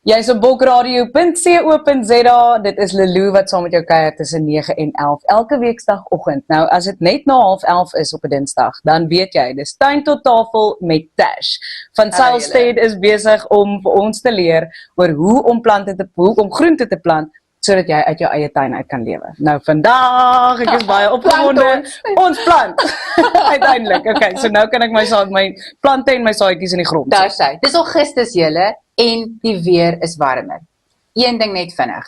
Jy is op bokradio.co.za, dit is Lelou wat saam met jou kuier tussen 9 en 11, elke weekdagoggend. Nou, as dit net na 10:30 is op 'n Dinsdag, dan weet jy, dis tuin tot tafel met Tash. Van Southstead is besig om vir ons te leer oor hoe om groente te plant, sodat jy uit jou eie tuin uit kan lewe. Nou vandag, ek is baie opgewonde, ons plant. Uiteindelik, okay, so nou kan ek my plante en my saadjies in die grond. Daar sê, dis Augustus julle en die weer is warmer. Een ding net vinnig.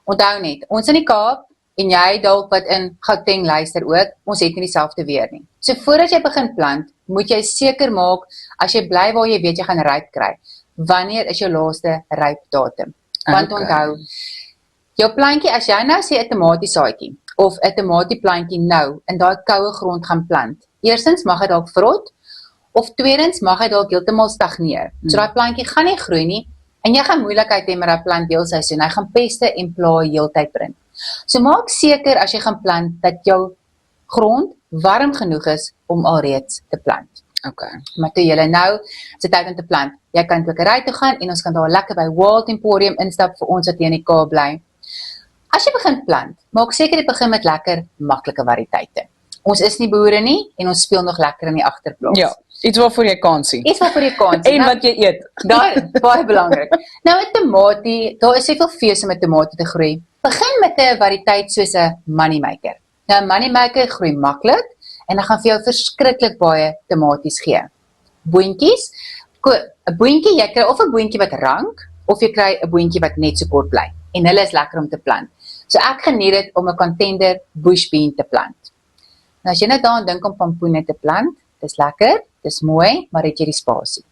Onthou net, ons in die Kaap en jy dalk wat in Gauteng luister ook, ons het nie dieselfde weer nie. So voordat jy begin plant, moet jy seker maak as jy bly waar jy weet jy gaan ryp kry. Wanneer is jou laaste ryp datum? Want onthou, jou plantjie, as jy nou sê 'n tomatiesaadjie of 'n tomatieplantjie nou in daai koue grond gaan plant, eerstens mag hy dalk vrot of tweedens mag hy dalk heeltemal stagneer. So daai plantjie gaan nie groei nie en jy gaan moeilikheid hê met daai plant heel seisoen. Hy gaan peste en plaae heeltyd bring. So maak seker as jy gaan plant dat jou grond warm genoeg is om alreeds te plant. Okay. Maar toe julle nou is dit tyd om te plant. Jy kan kwekery toe gaan en ons kan daar lekker by Wild Emporium instap vir ons wat hier in die Kaap bly. As jy begin plant, maak seker jy begin met lekker maklike variëteite. Ons is nie boere nie en ons speel nog lekker in die agterplaas. Ja, iets waarvoor jy kan sien. Iets waarvoor jy kan sien. En wat jy eet. Daar, baie belangrik. Nou 'n tomatie, daar is soveel fees om 'n tomatie te groei. Begin met 'n variëteit soos 'n moneymaker. Nou 'n moneymaker groei maklik en dan gaan vir jou verskriklik baie tomaties gee. Boontjies, 'n boontjie, jy kry of 'n boontjie wat rank of jy kry 'n boontjie wat net so kort bly. En hulle is lekker om te plant. So ek geniet dit om 'n contender bush bean te plant. Nou as jy net daaraan dink om pampoene te plant, dis lekker, dis mooi, maar het jy die spasie.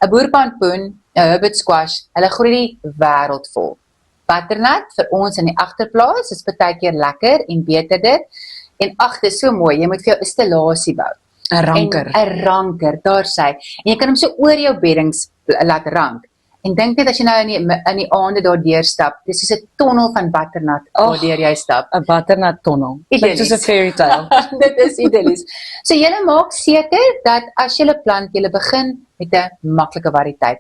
'n Boerpampoen, 'n herbert squash, hulle groei die wêreld vol. Butternut vir ons in die agterplaas is baie keer lekker en beter dit. En ag, dis so mooi, jy moet vir jou 'n installasie bou. 'n ranker. 'n ranker, daar sê. En jy kan hom so oor jou beddings laat rank. En dink net as jy nou in die aande daardeur stap, dis soos 'n tonnel van butternut waardeur jy stap. 'n butternut tonnel. Dit is 'n fairy tale. Dit is idyllies. So julle maak seker dat as julle plant, julle begin met 'n maklike variëteit.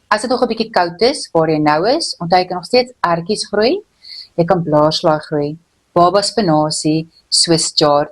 As dit nog 'n bietjie koud is, waar jy nou is, onthou jy kan nog steeds ertjies groei, jy kan blaarslaai groei, baba spinasie, Swiss chard.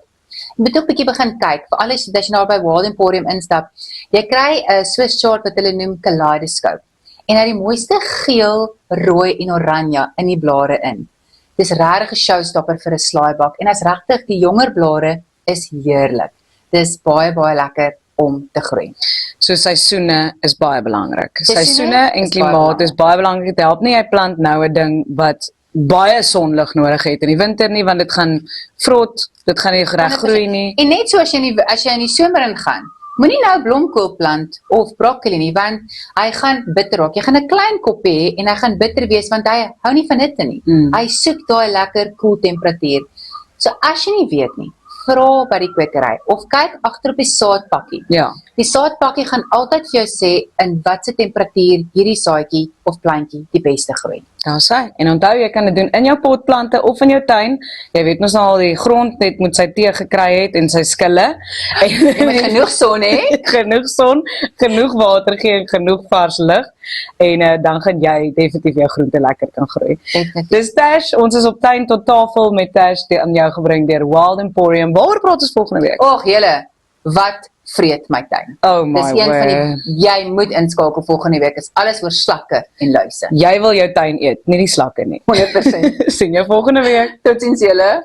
Jy moet ook bietjie begin kyk, veral as jy nou by Wild Emporium instap, jy kry 'n Swiss chard wat hulle noem kaleidoscope. En hy die mooiste geel, rooi en oranje in die blare in. Dis regtig 'n showstopper vir 'n slaaibak en as regtig die jonger blare is heerlik. Dis baie lekker om te groei. So seisoene is baie belangrik. Seisoene en klimaat is baie belangrik. Dit help nie jy plant nou 'n ding wat baie sonlig nodig het in die winter nie, want dit gaan vrot, dit gaan nie reg groei nie. En net so as jy in die somer ingaan, moenie nou blomkool plant of broccoli nie, want hy gaan bitter raak. Jy gaan 'n klein koppie hê en hy gaan bitter wees want hy hou nie van hitte nie. Hy soek daai lekker koel temperatuur. So as jy nie weet nie, vra by die kwekery of kyk agter op die saadpakkie. Ja. Die saadpakkie gaan altyd vir jou sê in watter temperatuur hierdie saadjie of plantjie die beste groei. Daar sê. En onthou jy kan dit doen in jou potplante of in jou tuin. Jy weet mos nou al die grond net moet sy tee gekry het en sy skille. Jy moet genoeg son hê. Genoeg son, genoeg water gee en genoeg vars lig. En dan gaan jy definitief jou groente lekker kan groei. Dis Tash, ons is op tuin tot tafel met Tash aan jou gebring deur Wild Emporium. Waaroor praat ons volgende week? Och julle, wat vreet my tuin. Oh my Dis een van die, jy moet inskakel volgende week, is alles oor slakke en luise. Jy wil jou tuin eet, nie die slakke nie. 100%. Sien jou volgende week. Totsiens julle.